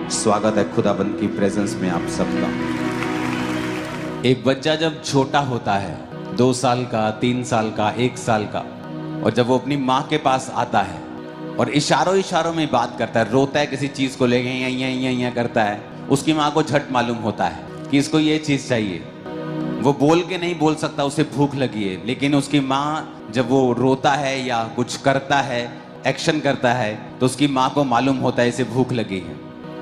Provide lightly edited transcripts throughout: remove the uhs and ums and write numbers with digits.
स्वागत है खुदाबंद की प्रेजेंस में आप सबका। एक बच्चा जब छोटा होता है, 2 साल का, 3 साल का, 1 साल का, और जब वो अपनी माँ के पास आता है और इशारों इशारों में बात करता है, रोता है किसी चीज को लेके, यहाँ करता है, उसकी माँ को झट मालूम होता है कि इसको ये चीज चाहिए। वो बोल के नहीं बोल सकता उसे भूख लगी है, लेकिन उसकी माँ जब वो रोता है या कुछ करता है, एक्शन करता है, तो उसकी माँ को मालूम होता है इसे भूख लगी है।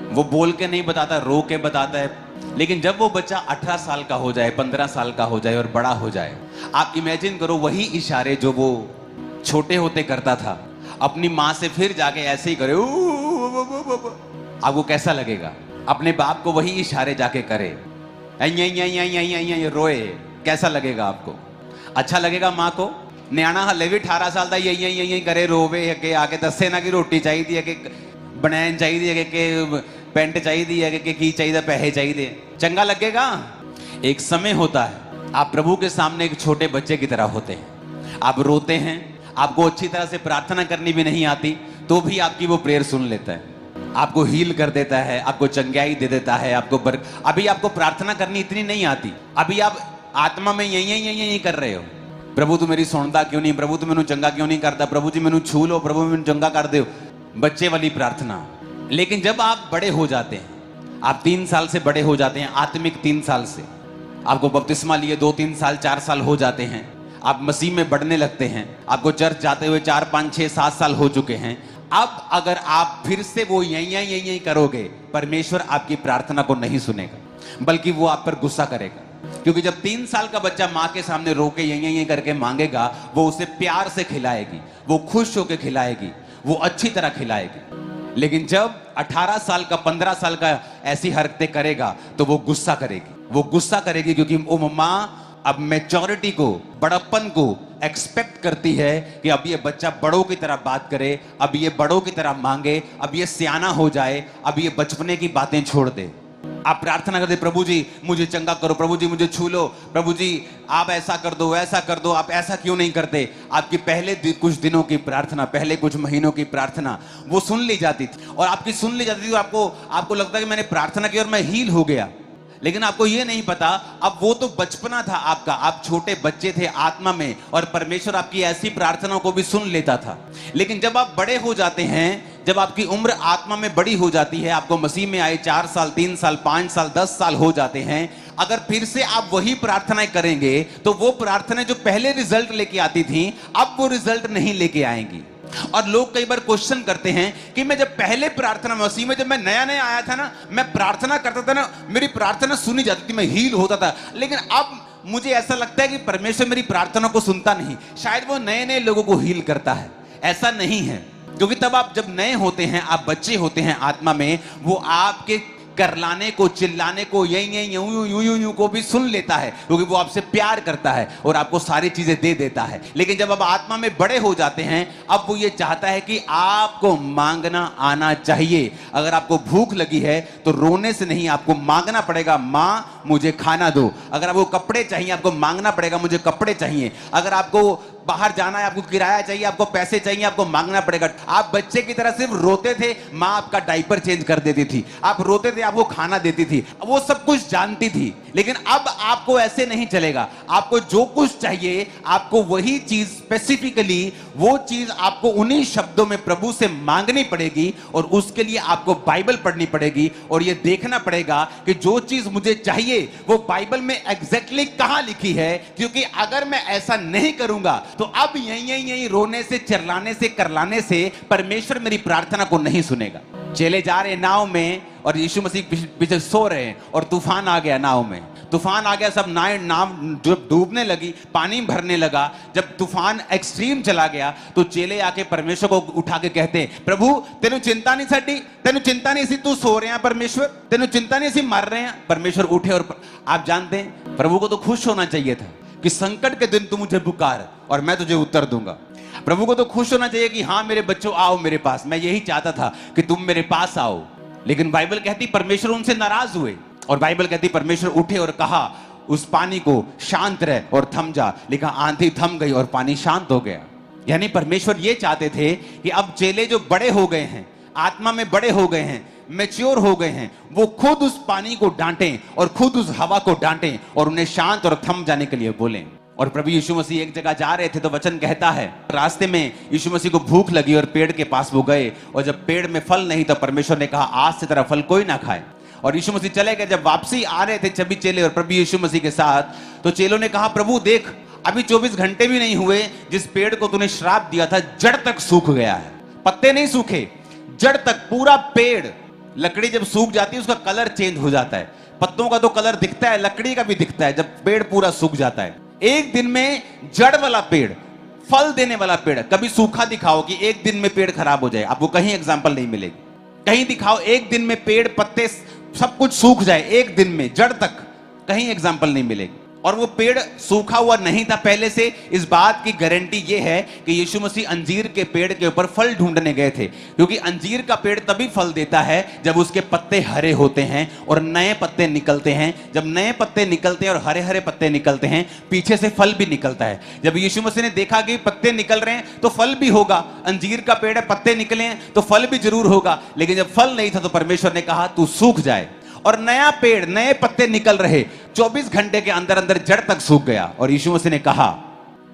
वो बोल के नहीं बताता, रो के बताता है। लेकिन जब वो बच्चा 18 साल का हो जाए, 15 साल का हो जाए और बड़ा हो जाए, आप इमेजिन करो वही इशारे जो वो छोटे होते करता था, अपनी माँ से फिर जाके ऐसे ही करे, आपको कैसा लगेगा? अपने बाप को वही इशारे जाके करे, रोए, कैसा लगेगा आपको? अच्छा लगेगा माँ को? न्याणा हले भी 18 साल का यही करे, रोवे के आके दसे ना कि रोटी चाहिए, कि बनैन चाहिए, कि पेंट चाहिए, कि की चाहिए, पैसे चाहिए, चंगा लगेगा? एक समय होता है, आप प्रभु के सामने एक छोटे बच्चे की तरह होते हैं, आप रोते हैं, आपको अच्छी तरह से प्रार्थना करनी भी नहीं आती, तो भी आपकी वो प्रेयर सुन लेता है, आपको हील कर देता है, आपको चंगाई दे देता है, अभी आपको प्रार्थना करनी इतनी नहीं आती, अभी आप आत्मा में यही कर रहे हो, प्रभु तू मेरी सुनता क्यों नहीं, प्रभु तू मैनू चंगा क्यों नहीं करता, प्रभु जी मैनू छू लो, प्रभु मैनू चंगा कर दो, बच्चे वाली प्रार्थना। लेकिन जब आप बड़े हो जाते हैं, आप 3 साल से बड़े हो जाते हैं, आत्मिक 3 साल से, आपको बपतिस्मा लिए 2, 3 साल, 4 साल हो जाते हैं, आप मसीह में बढ़ने लगते हैं, आपको चर्च जाते हुए 4, 5, 6, 7 साल हो चुके हैं। अब अगर आप फिर से वो यही करोगे, परमेश्वर आपकी प्रार्थना को नहीं सुनेगा, बल्कि वो आप पर गुस्सा करेगा। क्योंकि जब 3 साल का बच्चा माँ के सामने रो के यही करके मांगेगा, वो उसे प्यार से खिलाएगी, वो खुश होकर खिलाएगी, वो अच्छी तरह खिलाएगी। लेकिन जब 18 साल का, 15 साल का ऐसी हरकतें करेगा, तो वो गुस्सा करेगी, क्योंकि वो माँ अब मैच्योरिटी को, बड़प्पन को एक्सपेक्ट करती है कि अब ये बच्चा बड़ों की तरह बात करे, अब ये बड़ों की तरह मांगे, अब ये सियाना हो जाए, अब ये बचपने की बातें छोड़ दे। आप प्रार्थना करते, प्रभु जी मुझे चंगा करो, प्रभु जी मुझे छू लो, प्रभु जी आप ऐसा कर दो, ऐसा कर दो, आप ऐसा क्यों नहीं करते? आपकी पहले कुछ दिनों की प्रार्थना, पहले कुछ महीनों की प्रार्थना वो सुन ली जाती थी, और आपकी सुन ली जाती थी, आपको लगता है कि मैंने प्रार्थना की और मैं हील हो गया। लेकिन आपको ये नहीं पता, अब वो तो बचपना था आपका, आप छोटे बच्चे थे आत्मा में, और परमेश्वर आपकी ऐसी प्रार्थनाओं को भी सुन लेता था। लेकिन जब आप बड़े हो जाते हैं, जब आपकी उम्र आत्मा में बड़ी हो जाती है, आपको मसीह में आए 4 साल, 3 साल, 5 साल, 10 साल हो जाते हैं, अगर फिर से आप वही प्रार्थनाएं करेंगे, तो वो प्रार्थनाएं जो पहले रिजल्ट लेके आती थी, अब वो रिजल्ट नहीं लेके आएंगी। और लोग कई बार क्वेश्चन करते हैं कि मैं जब पहले प्रार्थना मसीह में, जब मैं नया आया था ना, मैं प्रार्थना करता था ना, मेरी प्रार्थना सुनी जाती थी, मैं हील होता था। लेकिन अब मुझे ऐसा लगता है कि परमेश्वर मेरी प्रार्थना को सुनता नहीं। शायद वो नए लोगों को हील करता है, ऐसा नहीं है। क्योंकि तब आप जब नए होते हैं, आप बच्चे होते हैं आत्मा में, वो आपके करलाने को, चिल्लाने को, यूं को भी सुन लेता है, क्योंकि वो आपसे प्यार करता है और आपको सारी चीजें दे देता है। लेकिन जब आप आत्मा में बड़े हो जाते हैं, अब वो ये चाहता है कि आपको मांगना आना चाहिए। अगर आपको भूख लगी है तो रोने से नहीं, आपको मांगना पड़ेगा, माँ मुझे खाना दो। अगर आपको कपड़े चाहिए, आपको मांगना पड़ेगा, मुझे कपड़े चाहिए। अगर आपको बाहर जाना है, आपको किराया चाहिए, आपको पैसे चाहिए, आपको मांगना पड़ेगा। आप बच्चे की तरह सिर्फ रोते थे, माँ आपका डायपर चेंज कर देती थी, आप रोते थे, आपको खाना देती थी, वो सब कुछ जानती थी। लेकिन अब आपको ऐसे नहीं चलेगा। आपको जो कुछ चाहिए, आपको वही चीज स्पेसिफिकली, वो चीज आपको उन्हीं शब्दों में प्रभु से मांगनी पड़ेगी, और उसके लिए आपको बाइबल पढ़नी पड़ेगी, और ये देखना पड़ेगा कि जो चीज मुझे चाहिए वो बाइबल में एग्जैक्टली कहां लिखी है। क्योंकि अगर मैं ऐसा नहीं करूंगा, तो अब यही रोने से, चिल्लाने से, करलाने से परमेश्वर मेरी प्रार्थना को नहीं सुनेगा। चले जा रहे नाव में, और यीशु मसीह पीछे सो रहे हैं, और तूफान आ गया नाव में, तूफान आ गया, सब नाव जब डूबने लगी, पानी भरने लगा, जब तूफान एक्सट्रीम चला गया, तो चेले आके परमेश्वर को उठा के कहते हैं, प्रभु तेनू चिंता नहीं साडी, तेनू चिंता नहीं सी, तू सो रहे हैं परमेश्वर, तेनू चिंता नहीं सी, मर रहे हैं। परमेश्वर उठे, और आप जानते हैं प्रभु को तो खुश होना चाहिए था कि संकट के दिन तू मुझे पुकार और मैं तुझे उत्तर दूंगा। प्रभु को तो खुश होना चाहिए कि हाँ मेरे बच्चों आओ मेरे पास, मैं यही चाहता था कि तुम मेरे पास आओ। लेकिन बाइबल कहती परमेश्वर उनसे नाराज हुए, और बाइबल कहती परमेश्वर उठे और कहा उस पानी को शांत रह और थम जा। लिखा आंधी थम गई और पानी शांत हो गया। यानी परमेश्वर ये चाहते थे कि अब चेले जो बड़े हो गए हैं, आत्मा में बड़े हो गए हैं, मैच्योर हो गए हैं, वो खुद उस पानी को डांटें और खुद उस हवा को डांटें और उन्हें शांत और थम जाने के लिए बोलें। और प्रभु यीशु मसीह एक जगह जा रहे थे तो वचन कहता है, रास्ते में यीशु मसीह को भूख लगी और पेड़ के पास वो गए, और जब पेड़ में फल नहीं तो परमेश्वर ने कहा आज से तेरा फल कोई ना खाए। और यीशु मसीह चले गए। जब वापसी आ रहे थे सभी चेले और प्रभु यीशु मसीह के साथ, तो चेलों ने कहा प्रभु देख, अभी 24 घंटे भी नहीं हुए, जिस पेड़ को तूने श्राप दिया था जड़ तक सूख गया है। पत्ते नहीं सूखे, जड़ तक पूरा पेड़। लकड़ी जब सूख जाती है उसका कलर चेंज हो जाता है, पत्तों का तो कलर दिखता है, लकड़ी का भी दिखता है जब पेड़ पूरा सूख जाता है। एक दिन में जड़ वाला पेड़, फल देने वाला पेड़, कभी सूखा दिखाओ कि एक दिन में पेड़ खराब हो जाए, आपको कहीं एग्जांपल नहीं मिलेगी। कहीं दिखाओ एक दिन में पेड़ पत्ते सब कुछ सूख जाए एक दिन में जड़ तक, कहीं एग्जांपल नहीं मिलेगी। और वो पेड़ सूखा हुआ नहीं था पहले से। इस बात की गारंटी ये है कि यीशु मसीह अंजीर के पेड़ के ऊपर फल ढूंढने गए थे, क्योंकि अंजीर का पेड़ तभी फल देता है जब उसके पत्ते हरे होते हैं और नए पत्ते निकलते हैं। जब नए पत्ते निकलते हैं और हरे हरे पत्ते निकलते हैं, पीछे से फल भी निकलता है। जब यीशु मसीह ने देखा कि पत्ते निकल रहे हैं तो फल भी होगा, अंजीर का पेड़ है, पत्ते निकले हैं तो फल भी जरूर होगा। लेकिन जब फल नहीं था तो परमेश्वर ने कहा तू सूख जाए, और नया पेड़, नए पत्ते निकल रहे, 24 घंटे के अंदर अंदर जड़ तक सूख गया। और यीशु मसीह ने कहा,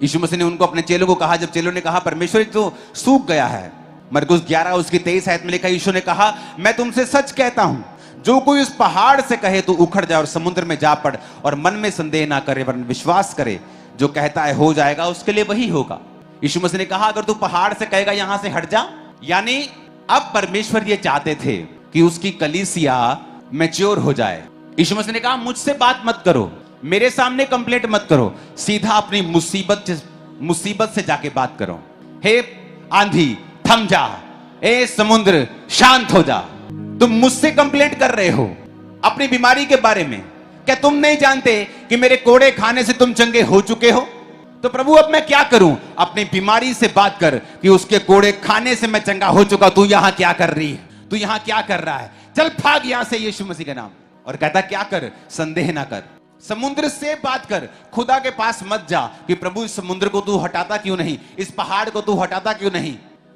यीशु मसीह ने उनको, अपने चेलों को कहा, जब चेलों ने कहा परमेश्वर तो सूख गया है, मरकुस 11 उसकी 23 आयत में लिखा, यीशु ने कहा मैं तुमसे सच कहता हूं, जो कोई उस पहाड़ से कहे तू उखड़ जाए और समुद्र में जा पड़, और मन में संदेह ना करे वरन विश्वास करे, जो कहता है हो जाएगा, उसके लिए वही होगा। यीशु मसीह ने कहा अगर तू पहाड़ से कहेगा यहां से हट जा, यानी अब परमेश्वर ये चाहते थे कि उसकी कलीसिया मैच्योर हो जाए। यीशु मसीह ने कहा मुझसे बात मत करो, मेरे सामने कंप्लेंट मत करो, सीधा अपनी मुसीबत से जाके बात करो। हे आंधी थम जा, ए समुद्र शांत हो जा। तुम मुझसे कंप्लेंट कर रहे हो अपनी बीमारी के बारे में, क्या तुम नहीं जानते कि मेरे कोड़े खाने से तुम चंगे हो चुके हो? तो प्रभु अब मैं क्या करूं? अपनी बीमारी से बात कर कि उसके कोड़े खाने से मैं चंगा हो चुका, तू यहां क्या कर रही है, तू यहां क्या कर रहा है, चल भाग यहां से यीशु मसीह के नाम। और कहता क्या कर, संदेह ना कर, समुद्र से बात कर, खुदा के पास मत जा कि प्रभु इस समुद्र को तू हटाता क्यों नहीं, इस पहाड़ को तू हटाता क्यों नहीं।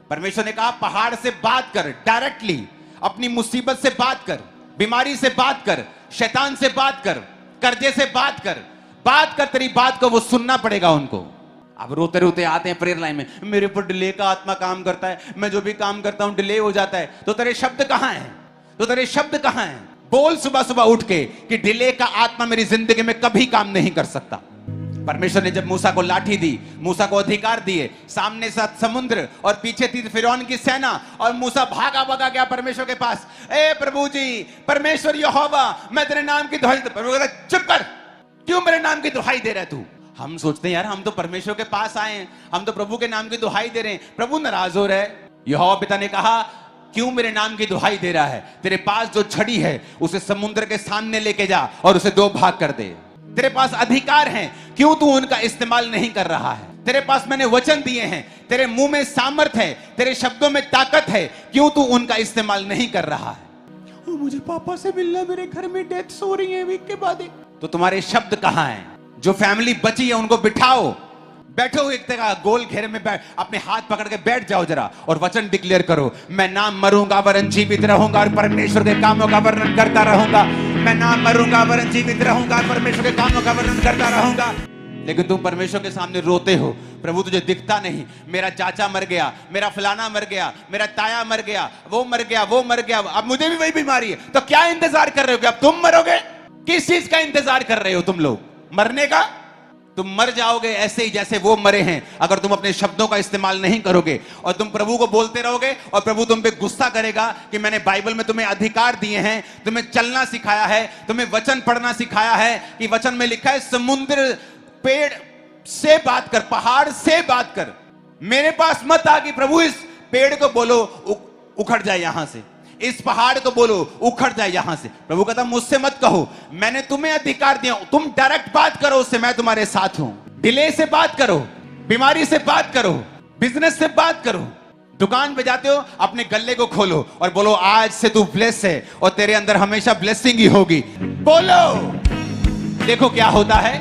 परमेश्वर ने कहा पहाड़ से बात कर, डायरेक्टली अपनी मुसीबत से बात कर, बीमारी से बात कर, शैतान से बात कर, कर्जे से बात कर, तेरी बात को वो सुनना पड़ेगा उनको। अब रोते रोते आते हैं प्रेयर लाइन में, मेरे ऊपर डिले का आत्मा काम करता है, मैं जो भी काम करता हूं डिले हो जाता है। तो तेरे शब्द कहां हैं, तो तेरे शब्द कहां हैं? बोल सुबह सुबह उठ के कि डिले का आत्मा मेरी जिंदगी में कभी काम नहीं कर सकता। परमेश्वर ने जब मूसा को लाठी दी, मूसा को अधिकार दिए, सामने साथ समुद्र और पीछे थी फिरौन की सेना, और मूसा भागा भागा गया परमेश्वर के पास, ए प्रभु जी, परमेश्वर यहोवा, मैं तेरे नाम की दुहाई, चुप कर, क्यों मेरे नाम की दुहाई दे रहा है तू? हम सोचते हैं यार हम तो परमेश्वर के पास आए हैं, हम तो प्रभु के नाम की दुहाई दे रहे हैं, प्रभु नाराज हो रहा है। यहोवा पिता ने कहा क्यों मेरे नाम की दुहाई दे रहा है? तेरे पास जो छड़ी है उसे समुद्र के सामने लेके जा और उसे दो भाग कर दे। तेरे पास अधिकार है, क्यों तू उनका इस्तेमाल नहीं कर रहा है? तेरे पास मैंने वचन दिए हैं, तेरे मुंह में सामर्थ है, तेरे शब्दों में ताकत है, क्यों तू उनका इस्तेमाल नहीं कर रहा है? मुझे पापा से मिलना, मेरे घर में डेथ हो रही है वीक के बाद। तो तुम्हारे शब्द कहां हैं? जो फैमिली बची है उनको बिठाओ, बैठो एक जगह गोल घेरे में बैठ, अपने हाथ पकड़ के बैठ जाओ जरा और वचन डिक्लेयर करो, मैं ना मरूंगा वरन जीवित रहूंगा और परमेश्वर के कामों का वर्णन करता रहूंगा। मैं ना मरूंगा वरन जीवित रहूंगा और परमेश्वर के कामों का वर्णन करता रहूंगा। लेकिन तुम परमेश्वर के सामने रोते हो, प्रभु तुझे दिखता नहीं, मेरा चाचा मर गया, मेरा फलाना मर गया, मेरा ताया मर गया, वो मर गया, वो मर गया, अब मुझे भी वही बीमारी है। तो क्या इंतजार कर रहे हो कि अब तुम मरोगे? किस चीज का इंतजार कर रहे हो तुम लोग? मरने का? तुम मर जाओगे ऐसे ही जैसे वो मरे हैं, अगर तुम अपने शब्दों का इस्तेमाल नहीं करोगे और तुम प्रभु को बोलते रहोगे और प्रभु तुम पे गुस्सा करेगा कि मैंने बाइबल में तुम्हें अधिकार दिए हैं, तुम्हें चलना सिखाया है, तुम्हें वचन पढ़ना सिखाया है, कि वचन में लिखा है समुद्र पेड़ से बात कर, पहाड़ से बात कर, मेरे पास मत आ कि प्रभु इस पेड़ को बोलो उखड़ जाए यहां से, इस पहाड़ को बोलो उखड़ जाए यहां से। प्रभु कहता मुझसे मत कहो, मैंने तुम्हें अधिकार दिया, तुम डायरेक्ट बात करो उससे, मैं तुम्हारे साथ हूं। डिले से बात करो, बीमारी से बात करो, बिजनेस से बात करो, दुकान पे जाते हो अपने गल्ले को खोलो और बोलो आज से तू ब्लेस है और तेरे अंदर हमेशा ब्लेसिंग ही होगी। बोलो, देखो क्या होता है।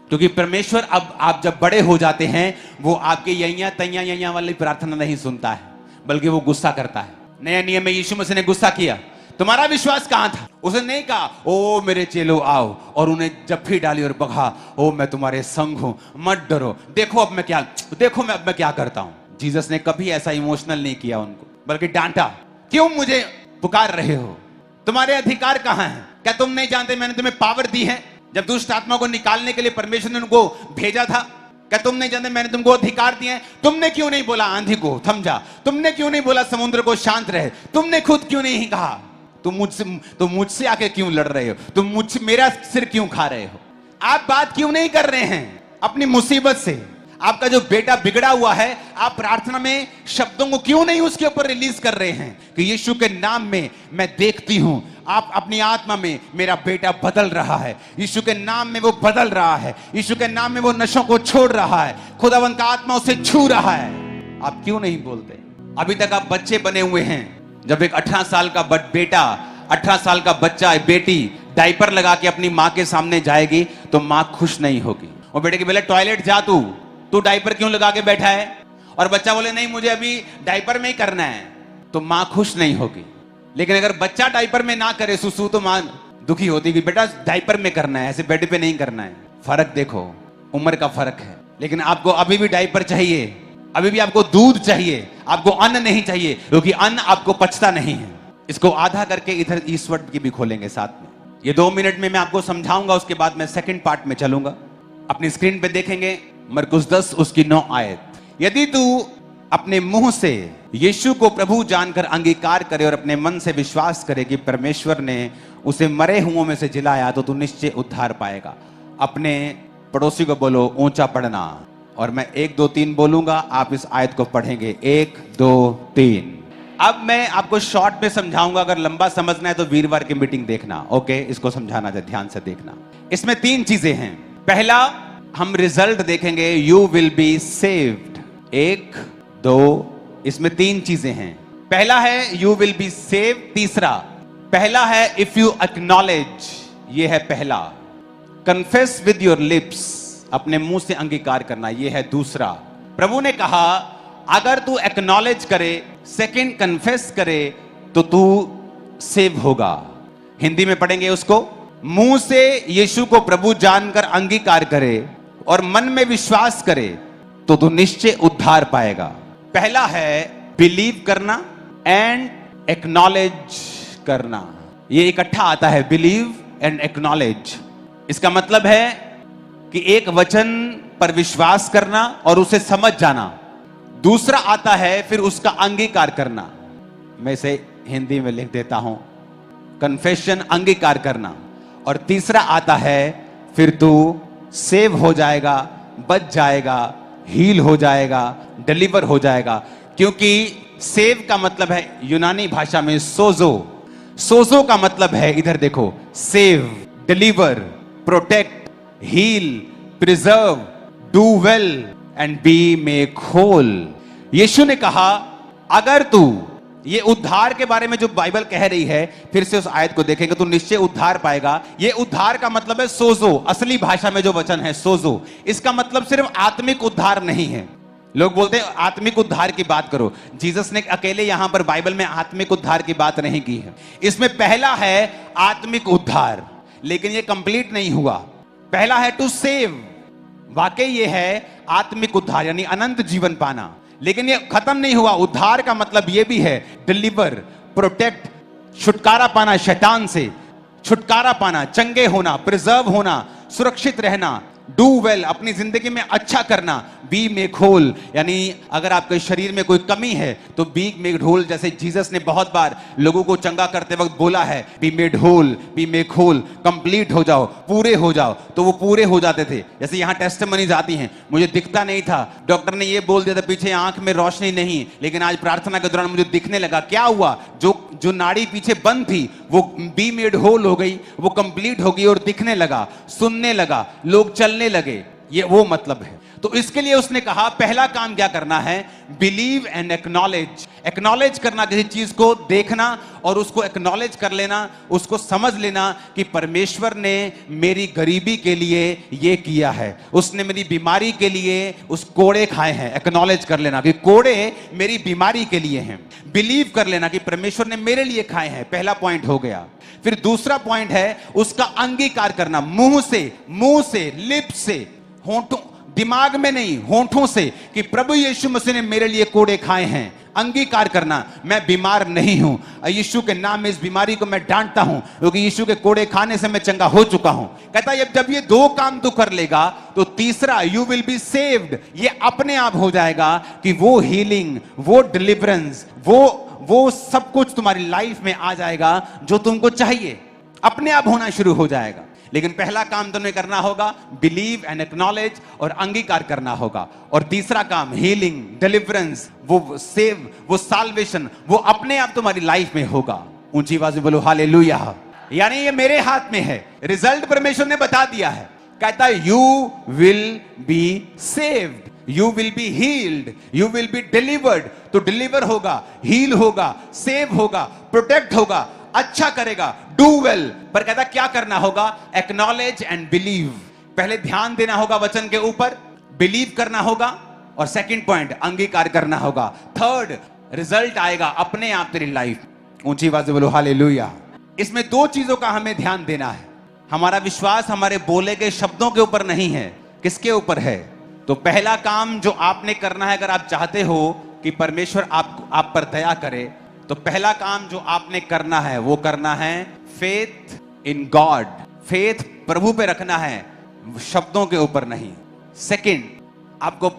क्योंकि परमेश्वर अब आप जब बड़े हो जाते हैं वो आपके यैया तैया यैया वाली प्रार्थना नहीं सुनता है, बल्कि वो गुस्सा करता है। नया नियम में यीशु मसीह ने गुस्सा किया तुम्हारा विश्वास कहां था? उसने नहीं कहा ओ मेरे चेलो आओ और उन्हें जप्फी डाली और बगा, ओ मैं तुम्हारे संग हूं, मत डरो, देखो अब मैं क्या करता हूं। जीसस ने कभी ऐसा इमोशनल नहीं किया उनको, बल्कि डांटा, क्यों मुझे पुकार रहे हो? तुम्हारे अधिकार कहां है? क्या तुम नहीं जानते मैंने तुम्हें पावर दी है? जब दुष्ट आत्मा को निकालने के लिए परमेश्वर ने उनको भेजा था, क्या तुम नहीं जानते मैंने तुमको अधिकार दिए हैं? तुमने क्यों नहीं बोला आंधी को थम जा? तुमने क्यों नहीं बोला समुद्र को शांत रहे? तुमने खुद क्यों नहीं कहा? तुम मुझसे आके क्यों लड़ रहे हो? तुम मुझसे मेरा सिर क्यों खा रहे हो? आप बात क्यों नहीं कर रहे हैं अपनी मुसीबत से? आपका जो बेटा बिगड़ा हुआ है, आप प्रार्थना में शब्दों को क्यों नहीं उसके ऊपर रिलीज कर रहे हैं कि यीशु के नाम में मैं देखती हूं, आप अपनी आत्मा में मेरा बेटा बदल रहा है, यीशु के नाम में वो बदल रहा है, यीशु के नाम में वो नशों को छोड़ रहा है, खुदावंत का आत्मा उसे छू रहा है। आप क्यों नहीं बोलते? अभी तक आप बच्चे बने हुए हैं। जब एक 18 साल का बेटा, 18 साल का बच्चा, बेटी डायपर लगा के अपनी माँ के सामने जाएगी तो माँ खुश नहीं होगी। वो बेटे के बोले टॉयलेट जा, तू डायपर क्यों लगा के बैठा है? और बच्चा बोले नहीं मुझे अभी डायपर में ही करना है, तो माँ खुश नहीं होगी। लेकिन अगर बच्चा डायपर में ना करे सुसु, तो माँ दुखी होती कि बेटा डायपर में करना है, ऐसे बेड पे नहीं करना है। फर्क देखो, उम्र का फर्क है। लेकिन आपको अभी भी डायपर चाहिए, अभी भी आपको दूध चाहिए, आपको अन्न नहीं चाहिए, क्योंकि अन्न आपको पचता नहीं है। इसको आधा करके इधर ईश्वर की भी खोलेंगे साथ में। ये 2 मिनट में मैं आपको समझाऊंगा, उसके बाद मैं सेकंड पार्ट में चलूंगा। अपनी स्क्रीन पे देखेंगे मरकुस 10 उसकी 9 आयत। यदि तू अपने मुंह से यीशु को प्रभु जानकर अंगीकार करे और अपने मन से विश्वास करे कि परमेश्वर ने उसे मरे हुओं में से जिलाया, तो तू निश्चय उद्धार पाएगा। अपने पड़ोसी को बोलो ऊंचा पढ़ना, और मैं 1 2 3 बोलूंगा, आप इस आयत को पढ़ेंगे 1 2 3। अब मैं आपको शॉर्ट में समझाऊंगा, अगर लंबा समझना है तो वीरवार की मीटिंग देखना। ओके, इसको समझाना है, ध्यान से देखना। इसमें 3 चीजें हैं। पहला, हम रिजल्ट देखेंगे, यू विल बी सेव्ड। 1 2, इसमें 3 चीजें हैं। पहला है यू विल बी सेव्ड। तीसरा, पहला है इफ यू एक्नॉलेज, ये है पहला। कन्फेस विद योर लिप्स, अपने मुंह से अंगीकार करना, ये है दूसरा। प्रभु ने कहा अगर तू एक्नॉलेज करे, सेकंड कन्फेस करे, तो तू सेव होगा। हिंदी में पढ़ेंगे उसको, मुंह से यीशु को प्रभु जानकर अंगीकार करे और मन में विश्वास करे तो तू निश्चय उद्धार पाएगा। पहला है बिलीव करना एंड एक्नॉलेज करना, ये इकट्ठा आता है, बिलीव एंड एक्नॉलेज। इसका मतलब है कि एक वचन पर विश्वास करना और उसे समझ जाना। दूसरा आता है फिर उसका अंगीकार करना। मैं इसे हिंदी में लिख देता हूं, कन्फेशन, अंगीकार करना। और तीसरा आता है फिर तू सेव हो जाएगा, बच जाएगा, हील हो जाएगा, डिलीवर हो जाएगा। क्योंकि सेव का मतलब है यूनानी भाषा में सोजो। सोजो का मतलब है, इधर देखो, save, deliver, protect, heal, preserve, do well and be make whole. यीशु ने कहा अगर तू, ये उद्धार के बारे में जो बाइबल कह रही है, फिर से उस आयत को देखेंगे तो निश्चय उद्धार पाएगा। ये उद्धार का मतलब है सोजो, असली भाषा में जो वचन है सोजो। इसका मतलब सिर्फ आत्मिक उद्धार नहीं है। लोग बोलते हैं आत्मिक उद्धार की बात करो, जीसस ने अकेले यहां पर बाइबल में आत्मिक उद्धार की बात नहीं की है। इसमें पहला है आत्मिक उद्धार, लेकिन ये कंप्लीट नहीं हुआ। पहला है टू सेव, वाकई ये है आत्मिक उद्धार यानी अनंत जीवन पाना, लेकिन ये खत्म नहीं हुआ। उद्धार का मतलब ये भी है डिलीवर, प्रोटेक्ट, छुटकारा पाना, शैतान से छुटकारा पाना, चंगे होना, प्रिजर्व होना, सुरक्षित रहना, डू वेल, अपनी जिंदगी में अच्छा करना, बी मेक होल, यानी अगर आपके शरीर में कोई कमी है तो बी मेड होल। जैसे जीसस ने बहुत बार लोगों को चंगा करते वक्त बोला है be made whole, be make whole, complete हो जाओ, पूरे हो जाओ, तो वो पूरे हो जाते थे। जैसे यहाँ टेस्टिमनीज आती हैं, मुझे दिखता नहीं था, डॉक्टर ने ये बोल दिया था पीछे आंख में रोशनी नहीं, लेकिन आज प्रार्थना के दौरान मुझे दिखने लगा। क्या हुआ? जो नाड़ी पीछे बंद थी वो बी मेड होल हो गई, वो कंप्लीट हो गई और दिखने लगा, सुनने लगा, लोग चलने लगे। ये वो मतलब है। तो इसके लिए उसने कहा पहला काम क्या करना है, बिलीव एंड एक्नॉलेज। एक्नॉलेज करना, किसी चीज को देखना और उसको एक्नॉलेज कर लेना, उसको समझ लेना कि परमेश्वर ने मेरी गरीबी के लिए ये किया है, उसने मेरी बीमारी के लिए उस कोड़े खाए हैं। एक्नॉलेज कर लेना कि कोड़े मेरी बीमारी के लिए हैं। बिलीव कर लेना कि परमेश्वर ने मेरे लिए खाए हैं। पहला पॉइंट हो गया। फिर दूसरा पॉइंट है उसका अंगीकार करना, मुंह से, लिप से, होंठों, दिमाग में नहीं, होंठों से, कि प्रभु यीशु मसीह ने मेरे लिए कोड़े खाए हैं। अंगीकार करना, मैं बीमार नहीं हूं, यीशु के नाम में इस बीमारी को मैं डांटता हूं, क्योंकि यीशु के कोड़े खाने से मैं चंगा हो चुका हूं। कहता है जब ये दो काम तू कर लेगा तो तीसरा, यू विल बी सेव्ड, ये अपने आप हो जाएगा कि वो हीलिंग, वो डिलीवरेंस, वो सब कुछ तुम्हारी लाइफ में आ जाएगा जो तुमको चाहिए, अपने आप होना शुरू हो जाएगा। लेकिन पहला काम तुम्हें करना होगा बिलीव एंड एक्नॉलेज, और अंगीकार करना होगा। और तीसरा काम हीलिंग, डिलीवरेंस, वो सेव, वो साल्वेशन, वो अपने आप तुम्हारी लाइफ में होगा। ऊंची आवाज में बोलो हालेलुया। यानी ये मेरे हाथ में है, रिजल्ट परमेश्वर ने बता दिया है। कहता है you will be saved, you will be healed, you will be delivered. तो डिलीवर होगा, हील होगा, सेव होगा, प्रोटेक्ट होगा, अच्छा करेगा, डू वेल। पर कहता क्या करना होगा, एक्नॉलेज एंड बिलीव। पहले ध्यान देना होगा वचन के ऊपर, बिलीव करना होगा, और सेकंड पॉइंट अंगीकार करना होगा। थर्ड, रिजल्ट आएगा अपने आप तेरी लाइफ। ऊंची आवाज से बोलो हालेलुया। इसमें दो चीजों का हमें ध्यान देना है। हमारा विश्वास हमारे बोले गए शब्दों के ऊपर नहीं है, किसके ऊपर है? तो पहला काम जो आपने करना है, अगर आप चाहते हो कि परमेश्वर आप पर दया करे, तो पहला काम जो आपने करना है वो करना है फेथ इन गॉड। फेथ प्रभु पे रखना है, शब्दों के ऊपर नहीं। सेकंड, आपको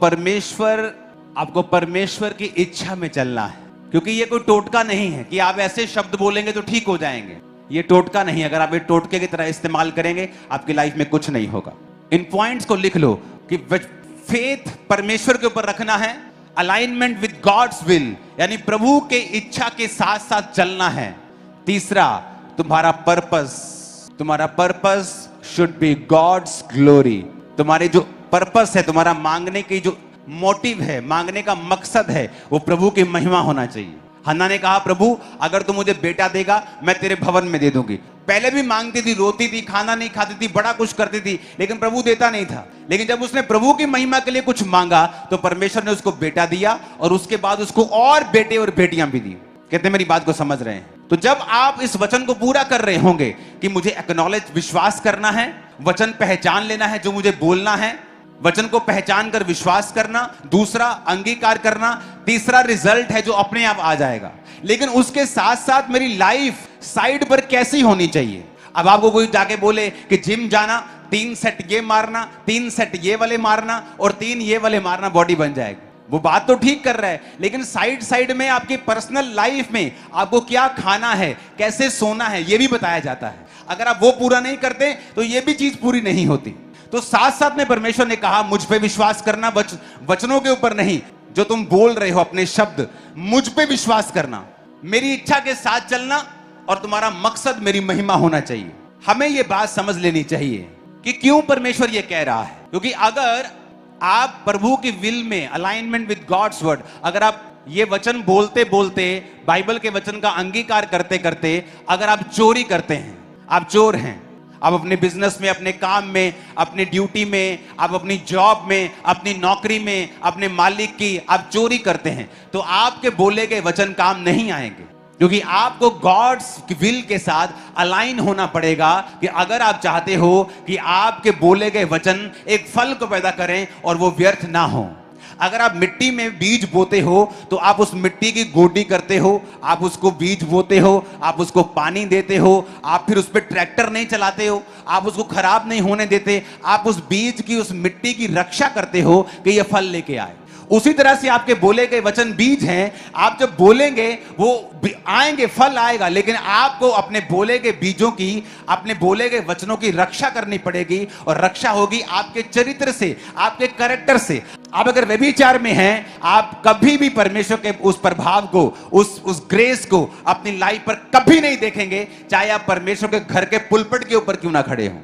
परमेश्वर की इच्छा में चलना है, क्योंकि ये कोई टोटका नहीं है कि आप ऐसे शब्द बोलेंगे तो ठीक हो जाएंगे। ये टोटका नहीं, अगर आप ये टोटके की तरह इस्तेमाल करेंगे आपकी लाइफ में कुछ नहीं होगा। इन पॉइंट्स को लिख लो कि फेथ परमेश्वर के ऊपर रखना है, अलाइनमेंट विद गॉड्स विल, यानी प्रभु के इच्छा के साथ साथ चलना है। तीसरा, तुम्हारा purpose should be God's glory. तुम्हारे जो पर्पस है, तुम्हारा मांगने की जो मोटिव है, मांगने का मकसद है, वो प्रभु की महिमा होना चाहिए। हन्ना ने कहा प्रभु अगर तू मुझे बेटा देगा मैं तेरे भवन में दे दूंगी। पहले भी मांगती थी, रोती थी, खाना नहीं खाती थी, बड़ा कुछ करती थी, लेकिन प्रभु देता नहीं था। लेकिन जब उसने प्रभु की महिमा के लिए कुछ मांगा तो परमेश्वर ने उसको बेटा दिया, और उसके बाद उसको और बेटे और बेटियां भी दी। कहते मेरी बात को समझ रहे हैं? तो जब आप इस वचन को पूरा कर रहे होंगे कि मुझे एक्नॉलेज, विश्वास करना है, वचन पहचान लेना है जो मुझे बोलना है, वचन को पहचान कर विश्वास करना, दूसरा अंगीकार करना, तीसरा रिजल्ट है जो अपने आप आ जाएगा। लेकिन उसके साथ साथ मेरी लाइफ साइड पर कैसी होनी चाहिए? अब आपको कोई जाके बोले कि जिम जाना, 3 सेट ये मारना, 3 सेट ये वाले मारना और 3 ये वाले मारना, बॉडी बन जाएगी। वो बात तो ठीक कर रहा है, लेकिन साइड में आपकी पर्सनल लाइफ में आपको क्या खाना है, कैसे सोना है, ये भी बताया जाता है। अगर आप वो पूरा नहीं करते तो ये भी चीज पूरी नहीं होती। तो साथ साथ में परमेश्वर ने कहा मुझ पे विश्वास करना, वचनों के ऊपर नहीं, जो तुम बोल रहे हो अपने शब्द, मुझ पे विश्वास करना, मेरी इच्छा के साथ चलना, और तुम्हारा मकसद मेरी महिमा होना चाहिए। हमें यह बात समझ लेनी चाहिए कि क्यों परमेश्वर यह कह रहा है। क्योंकि अगर आप प्रभु की विल में, अलाइनमेंट विद गॉड्स वर्ड, अगर आप ये वचन बोलते बोलते, बाइबल के वचन का अंगीकार करते करते अगर आप चोरी करते हैं, आप चोर हैं, आप अपने बिजनेस में, अपने काम में, अपनी ड्यूटी में, आप अपनी जॉब में, अपनी नौकरी में, अपने मालिक की आप चोरी करते हैं, तो आपके बोले गए वचन काम नहीं आएंगे। क्योंकि आपको गॉड्स विल के साथ अलाइन होना पड़ेगा कि अगर आप चाहते हो कि आपके बोले गए वचन एक फल को पैदा करें और वो व्यर्थ ना हो। अगर आप मिट्टी में बीज बोते हो तो आप उस मिट्टी की गोडी करते हो, आप उसको बीज बोते हो, आप उसको पानी देते हो, आप फिर उस पर ट्रैक्टर नहीं चलाते हो, आप उसको खराब नहीं होने देते, आप उस बीज की, उस मिट्टी की रक्षा करते हो कि यह फल लेके आए। उसी तरह से आपके बोले गए वचन बीज हैं, आप जब बोलेंगे वो आएंगे, फल आएगा, लेकिन आपको अपने बोले गए बीजों की, अपने बोले गए वचनों की रक्षा करनी पड़ेगी, और रक्षा होगी आपके चरित्र से, आपके कैरेक्टर से। आप अगर व्यभिचार में हैं, आप कभी भी परमेश्वर के उस प्रभाव को, उस ग्रेस को अपनी लाइफ पर कभी नहीं देखेंगे, चाहे आप परमेश्वर के घर के पुलपट के ऊपर क्यों ना खड़े हों।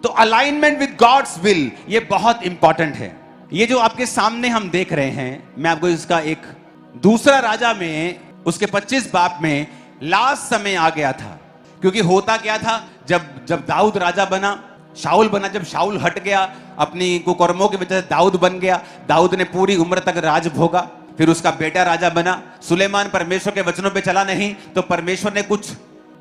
तो अलाइनमेंट विद गॉड्स विल ये बहुत इंपॉर्टेंट है। ये जो आपके सामने हम देख रहे हैं, मैं आपको इसका एक दूसरा राजा में उसके 25 बाप में लास्ट समय आ गया था। क्योंकि होता क्या था, जब दाऊद राजा बना, शाऊल बना, जब शाऊल हट गया अपनी कुकर्मों की वजह से दाऊद बन गया, दाऊद ने पूरी उम्र तक राज भोगा, फिर उसका बेटा राजा बना। सुलेमान परमेश्वर के वचनों पे चला नहीं, तो परमेश्वर ने कुछ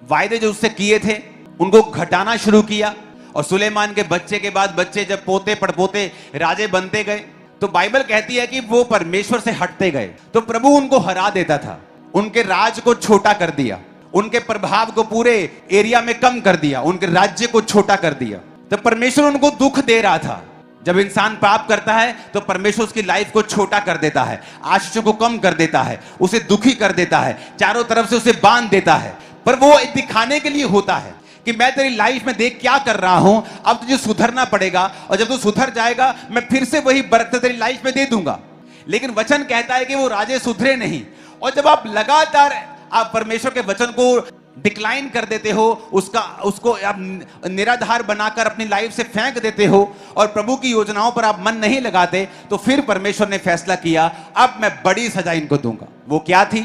वायदे जो उससे किए थे उनको घटाना शुरू किया। और सुलेमान के बच्चे के बाद बच्चे जब पोते पड़पोते राजे बनते गए, तो बाइबल कहती है कि वो परमेश्वर से हटते गए, तो प्रभु उनको हरा देता था, उनके राज को छोटा कर दिया, उनके प्रभाव को पूरे एरिया में कम कर दिया, उनके राज्य को छोटा कर दिया। तो परमेश्वर उनको दुख दे रहा था। जब इंसान पाप करता है तो परमेश्वर उसकी लाइफ को छोटा कर देता है, आशीषों को कम कर देता है, उसे दुखी कर देता है, चारों तरफ से उसे बांध देता है। पर वो दिखाने के लिए होता है कि मैं तेरी लाइफ में देख क्या कर रहा हूं, अब तुझे सुधरना पड़ेगा, और जब तू सुधर जाएगा मैं फिर से वही बरकत तेरी लाइफ में दे दूंगा। लेकिन वचन कहता है कि वो राजे सुधरे नहीं, और जब आप लगातार आप परमेश्वर के वचन को डिक्लाइन कर देते हो, उसको आप निराधार बनाकर अपनी लाइफ से फेंक देते हो, और प्रभु की योजनाओं पर आप मन नहीं लगाते, तो फिर परमेश्वर ने फैसला किया, अब मैं बड़ी सजा इनको दूंगा। वो क्या थी?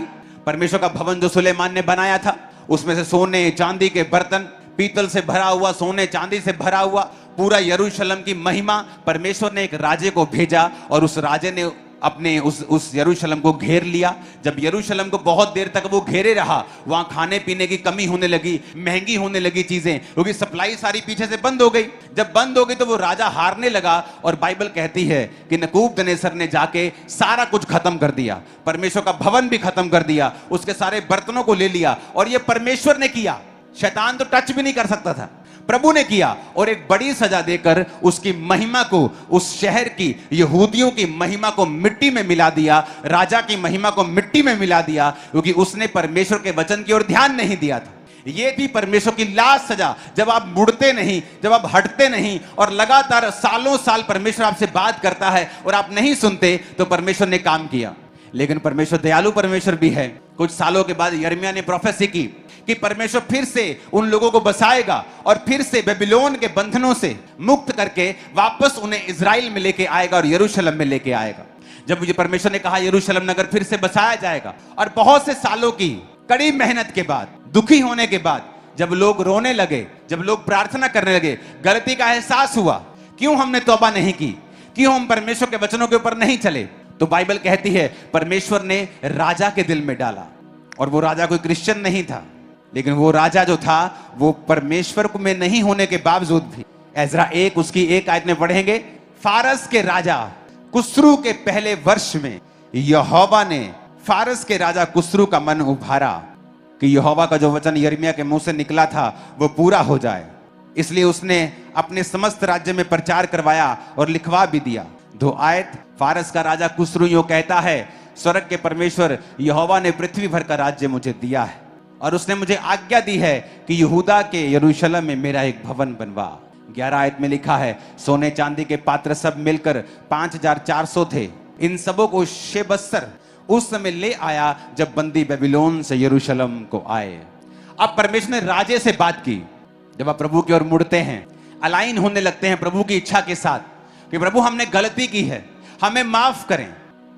परमेश्वर का भवन जो सुलेमान ने बनाया था, उसमें से सोने चांदी के बर्तन, पीतल से भरा हुआ, सोने चांदी से भरा हुआ पूरा यरूशलेम की महिमा, परमेश्वर ने एक राजे को भेजा, और उस राजे ने अपने उस यरूशलेम को घेर लिया। जब यरूशलेम को बहुत देर तक वो घेरे रहा, वहां खाने पीने की कमी होने लगी, महंगी होने लगी चीजें, क्योंकि सप्लाई सारी पीछे से बंद हो गई। जब बंद हो गई तो वो राजा हारने लगा, और बाइबल कहती है कि नबूकदनेस्सर ने जाके सारा कुछ खत्म कर दिया, परमेश्वर का भवन भी खत्म कर दिया, उसके सारे बर्तनों को ले लिया। और ये परमेश्वर ने किया, शैतान तो टच भी नहीं कर सकता था, प्रभु ने किया, और एक बड़ी सजा देकर उसकी महिमा को, उस शहर की यहूदियों की महिमा को मिट्टी में मिला दिया, राजा की महिमा को मिट्टी में मिला दिया, क्योंकि उसने परमेश्वर के वचन की ओर ध्यान नहीं दिया था। ये थी परमेश्वर की लास्ट सजा। जब आप मुड़ते नहीं, जब आप हटते नहीं, और लगातार सालों साल परमेश्वर आपसे बात करता है और आप नहीं सुनते, तो परमेश्वर ने काम किया। लेकिन परमेश्वर दयालु परमेश्वर भी है। कुछ सालों के बाद यिर्मयाह ने प्रोफेसी की कि परमेश्वर फिर से उन लोगों को बसाएगा, और फिर से बेबीलोन के बंधनों से मुक्त करके वापस उन्हें इजराइल में लेके आएगा और यरूशलेम में लेके आएगा। जब मुझे परमेश्वर ने कहा यरूशलेम नगर फिर से बसाया जाएगा, और बहुत से सालों की कड़ी मेहनत के बाद, दुखी होने के बाद, जब लोग रोने लगे, जब लोग प्रार्थना करने लगे, गलती का एहसास हुआ, क्यों हमने तौबा नहीं की, क्यों हम परमेश्वर के वचनों के ऊपर नहीं चले, तो बाइबल कहती है परमेश्वर ने राजा के दिल में डाला। और वो राजा कोई क्रिश्चियन नहीं था, लेकिन वो राजा जो था वो परमेश्वर में नहीं होने के बावजूद भी, एजरा 1 उसकी 1 आयत में पढ़ेंगे, फारस के राजा कुस्रू के पहले वर्ष में यहोवा ने फारस के राजा कुस्रू का मन उभारा कि यहोवा का जो वचन यिर्मयाह के मुंह से निकला था वो पूरा हो जाए। इसलिए उसने अपने समस्त राज्य में प्रचार करवाया और लिखवा भी दिया। 2 आयत, फारस का राजा कुस्रू यूं कहता है, स्वर्ग के परमेश्वर यहोवा ने पृथ्वी भर का राज्य मुझे दिया है, और उसने मुझे आज्ञा दी है कि यहूदा के यरूशलेम में मेरा एक भवन बनवा। 11 आयत में लिखा है, सोने चांदी के पात्र सब मिलकर 5400 थे। इन सबों को शेबस्सर उस समय ले आया जब बंदी बेबीलोन से यरूशलेम को आए। अब परमेश्वर ने राजे से बात की। जब आप प्रभु की ओर मुड़ते हैं, अलाइन होने लगते हैं प्रभु की इच्छा के साथ कि प्रभु हमने गलती की है, हमें माफ करें,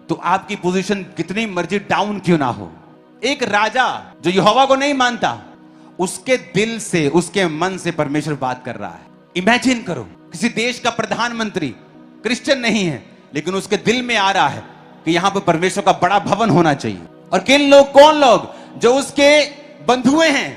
तो आपकी पोजीशन कितनी मर्जी डाउन क्यों ना हो, एक राजा जो यहोवा को नहीं मानता, उसके दिल से, उसके मन से परमेश्वर बात कर रहा है। इमेजिन करो, किसी देश का प्रधानमंत्री क्रिश्चियन नहीं है, लेकिन उसके दिल में आ रहा है कि यहां पर परमेश्वर का बड़ा भवन होना चाहिए। और किन लोग, कौन लोग? जो उसके बंधुए हैं,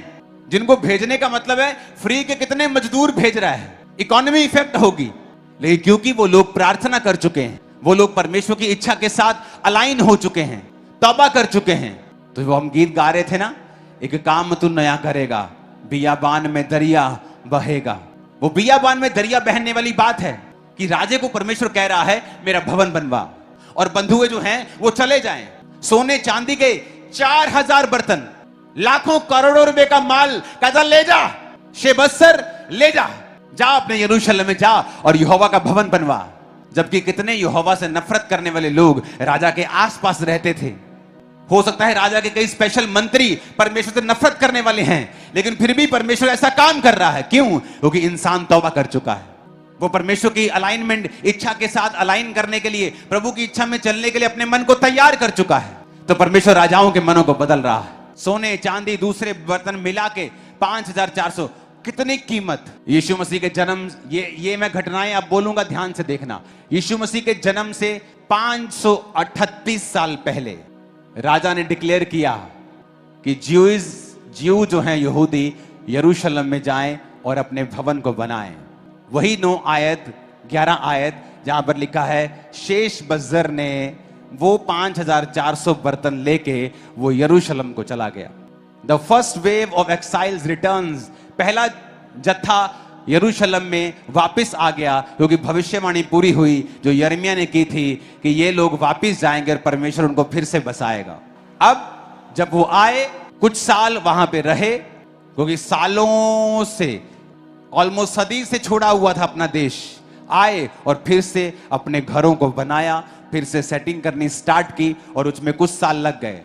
जिनको भेजने का मतलब है फ्री के कितने मजदूर भेज रहा है, इकोनॉमी इफेक्ट होगी। लेकिन क्योंकि वो लोग प्रार्थना कर चुके हैं, वो लोग परमेश्वर की इच्छा के साथ अलाइन हो चुके हैं, तौबा कर चुके हैं, तो वो हम गीत गा रहे थे ना, एक काम तू नया करेगा, बियाबान में दरिया बहेगा। वो बियाबान में दरिया बहने वाली बात है कि राजे को परमेश्वर कह रहा है मेरा भवन बनवा, और बंधुए जो हैं वो चले जाएं। सोने चांदी के 4000 बर्तन, लाखों करोड़ों रुपए का माल, कहता ले जा शेबस्सर, ले जा, जा अपने यरूशलेम में जा और यहोवा का भवन बनवा। जबकि कितने यहोवा से नफरत करने वाले लोग राजा के आसपास रहते थे। हो सकता है राजा के कई स्पेशल मंत्री परमेश्वर से नफरत करने वाले हैं, लेकिन फिर भी परमेश्वर ऐसा काम कर रहा है। क्यों? क्योंकि इंसान तौबा कर चुका है। वो परमेश्वर की अलाइनमेंट, इच्छा के साथ अलाइन करने के लिए, प्रभु की इच्छा में चलने के लिए अपने मन को तैयार कर चुका है। तो परमेश्वर राजाओं के मनों को बदल रहा है। सोने चांदी दूसरे बर्तन मिला के 5400, कितनी कीमत। यीशु मसीह के जन्म, ये मैं घटनाएं अब बोलूंगा, ध्यान से देखना। यीशु मसीह के जन्म से 538 साल पहले राजा ने डिक्लेयर किया कि ज्यू जो हैं यहूदी यरूशलेम में जाएं और अपने भवन को बनाएं। वही 9 आयत 11 आयत जहां पर लिखा है शेष बज्जर ने वो 5400 बर्तन लेके वो यरूशलेम को चला गया। The first wave of exiles returns, पहला जत्था यरूशलेम में वापस आ गया, क्योंकि भविष्यवाणी पूरी हुई जो यिर्मयाह ने की थी कि ये लोग वापस जाएंगे और परमेश्वर उनको फिर से बसाएगा। अब जब वो आए, कुछ साल वहां पे रहे, क्योंकि सालों से, ऑलमोस्ट सदी से छोड़ा हुआ था अपना देश, आए और फिर से अपने घरों को बनाया, फिर से सेटिंग करनी स्टार्ट की और उसमें कुछ साल लग गए।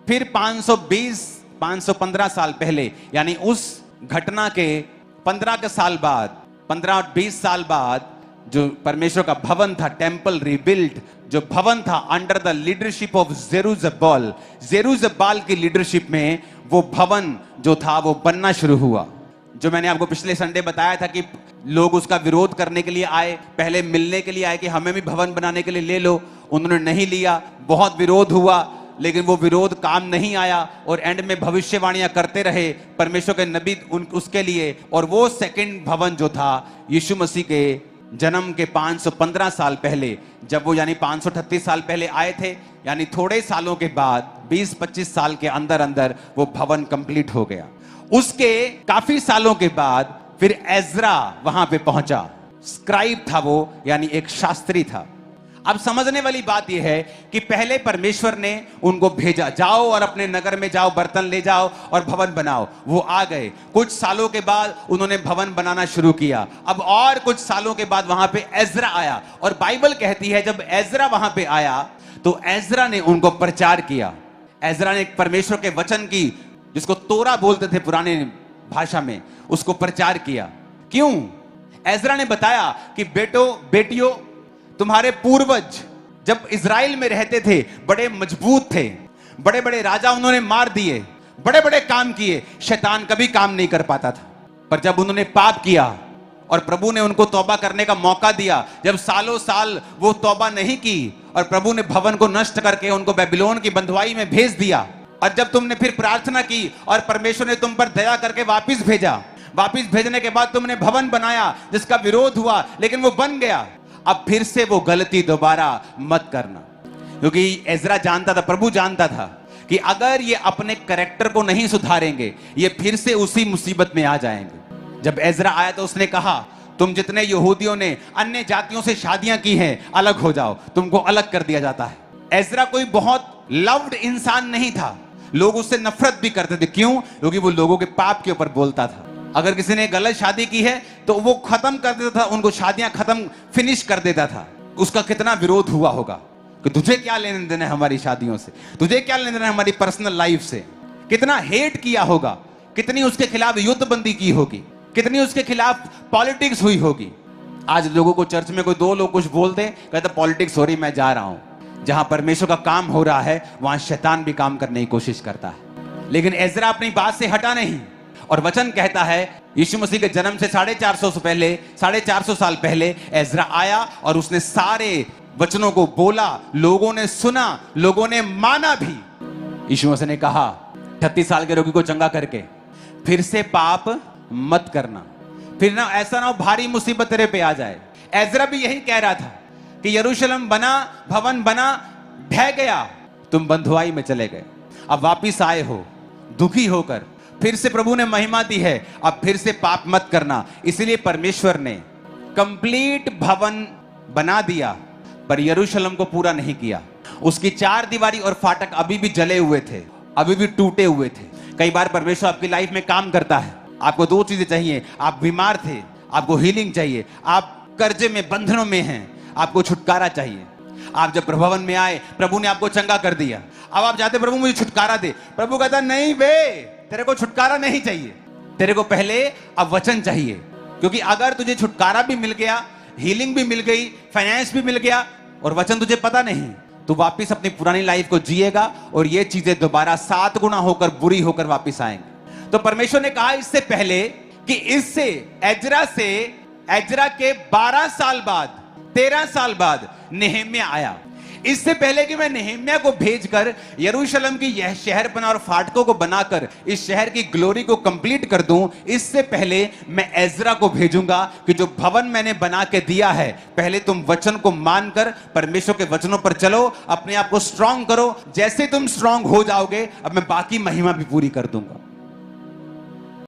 फिर 515 साल पहले, यानी उस घटना के 15 के साल बाद, 15-20 साल बाद, जो परमेश्वर का भवन था, टेंपल रिबिल्ट, जो भवन था अंडर द लीडरशिप ऑफ जेरुब्बाल की लीडरशिप में, वो भवन जो था वो बनना शुरू हुआ। जो मैंने आपको पिछले संडे बताया था कि लोग उसका विरोध करने के लिए आए, पहले मिलने के लिए आए कि हमें भी भवन बनाने के लिए ले लो, उन्होंने नहीं लिया, बहुत विरोध हुआ, लेकिन वो विरोध काम नहीं आया और एंड में भविष्यवाणियां करते रहे परमेश्वर के नबी उसके लिए। और वो सेकंड भवन जो था यीशु मसीह के जन्म के 515 साल पहले, जब वो यानी 538 साल पहले आए थे, यानी थोड़े सालों के बाद 20-25 साल के अंदर अंदर वो भवन कंप्लीट हो गया। उसके काफी सालों के बाद फिर एजरा वहां पे पहुंचा। स्क्राइब था वो, यानी एक शास्त्री था। अब समझने वाली बात यह है कि पहले परमेश्वर ने उनको भेजा, जाओ और अपने नगर में जाओ, बर्तन ले जाओ और भवन बनाओ। वो आ गए। कुछ सालों के बाद उन्होंने भवन बनाना शुरू किया। अब और कुछ सालों के बाद वहां पे एजरा आया, और बाइबल कहती है जब एजरा वहां पे आया तो एजरा ने उनको प्रचार किया। एजरा ने परमेश्वर के वचन की, जिसको तोरा बोलते थे पुराने भाषा में, उसको प्रचार किया। क्यों? एजरा ने बताया कि बेटियों, तुम्हारे पूर्वज जब इज़राइल में रहते थे बड़े मजबूत थे, बड़े बड़े राजा उन्होंने मार दिए, बड़े बड़े काम किए, शैतान कभी काम नहीं कर पाता था। पर जब उन्होंने पाप किया और प्रभु ने उनको तौबा करने का मौका दिया, जब सालों साल वो तौबा नहीं की और प्रभु ने भवन को नष्ट करके उनको बेबीलोन की बंधुआई में भेज दिया, और जब तुमने फिर प्रार्थना की और परमेश्वर ने तुम पर दया करके वापस भेजा, वापस भेजने के बाद तुमने भवन बनाया जिसका विरोध हुआ, लेकिन वो बन गया। अब फिर से वो गलती दोबारा मत करना, क्योंकि एजरा जानता था, प्रभु जानता था कि अगर ये अपने कैरेक्टर को नहीं सुधारेंगे ये फिर से उसी मुसीबत में आ जाएंगे। जब एजरा आया तो उसने कहा, तुम जितने यहूदियों ने अन्य जातियों से शादियां की हैं, अलग हो जाओ, तुमको अलग कर दिया जाता है। एजरा कोई बहुत लव्ड इंसान नहीं था, लोग उससे नफरत भी करते थे। क्यों? क्योंकि वो लोगों के पाप के ऊपर बोलता था। अगर किसी ने गलत शादी की है तो वो खत्म कर देता था, उनको शादियां खत्म फिनिश कर देता था। उसका कितना विरोध हुआ होगा कि तुझे क्या लेने देना है हमारी शादियों से, तुझे क्या लेने देना है हमारी पर्सनल लाइफ से। कितना हेट किया होगा, कितनी उसके खिलाफ युद्धबंदी की होगी, कितनी उसके खिलाफ पॉलिटिक्स हुई होगी। आज लोगों को चर्च में कोई दो लोग कुछ बोलते हैं, कहते पॉलिटिक्स हो रही, मैं जा रहा हूं। जहां परमेश्वर का काम हो रहा है वहां शैतान भी काम करने की कोशिश करता है। लेकिन एजरा अपनी बात से हटा नहीं, और वचन कहता है यीशु मसीह के जन्म से 450 साल पहले एजरा आया और उसने सारे वचनों को बोला, लोगों ने सुना, लोगों ने माना भी। यीशु मसीह ने कहा 38 साल के रोगी को चंगा करके, फिर से पाप मत करना, फिर ना ऐसा ना हो भारी मुसीबत तेरे पे आ जाए। एजरा भी यही कह रहा था कि यरूशलेम बना, भवन बना, ढह गया, तुम बंधुआई में चले गए, अब वापिस आए हो दुखी होकर, फिर से प्रभु ने महिमा दी है, अब फिर से पाप मत करना। इसलिए परमेश्वर ने कंप्लीट भवन बना दिया पर यरूशलेम को पूरा नहीं किया। उसकी 4 दीवारी और फाटक अभी भी जले हुए थे, अभी भी टूटे हुए थे। कई बार परमेश्वर आपकी लाइफ में काम करता है, आपको 2 चीजें चाहिए, आप बीमार थे, आपको हीलिंग चाहिए, आप कर्जे में बंधनों में हैं, आपको छुटकारा चाहिए। आप जब भवन में आए, प्रभु ने आपको चंगा कर दिया, अब आप चाहते प्रभु मुझे छुटकारा दे। प्रभु कहता नहीं बे, तेरे को छुटकारा नहीं चाहिए, तेरे को पहले अब वचन चाहिए। क्योंकि अगर तुझे छुटकारा भी मिल गया, हीलिंग भी मिल गई, फाइनेंस भी मिल गया और वचन तुझे पता नहीं, तू वापिस अपनी पुरानी लाइफ को जिएगा और ये चीजें दोबारा 7 गुना होकर बुरी होकर वापिस आएंगी। तो परमेश्वर ने कहा इससे पहले कि इससे एजरा के 12 साल बाद, 13 साल बाद नेहेम्या आया। इससे पहले कि मैं नेहेम्या को भेजकर यरूशलेम की यह शहर बना और फाटकों को बनाकर इस शहर की ग्लोरी को कंप्लीट कर दूं, इससे पहले मैं एजरा को भेजूंगा कि जो भवन मैंने बना के दिया है, पहले तुम वचन को मानकर परमेश्वर के वचनों पर चलो, अपने आप को स्ट्रांग करो। जैसे तुम स्ट्रांग हो जाओगे, अब मैं बाकी महिमा भी पूरी कर दूंगा।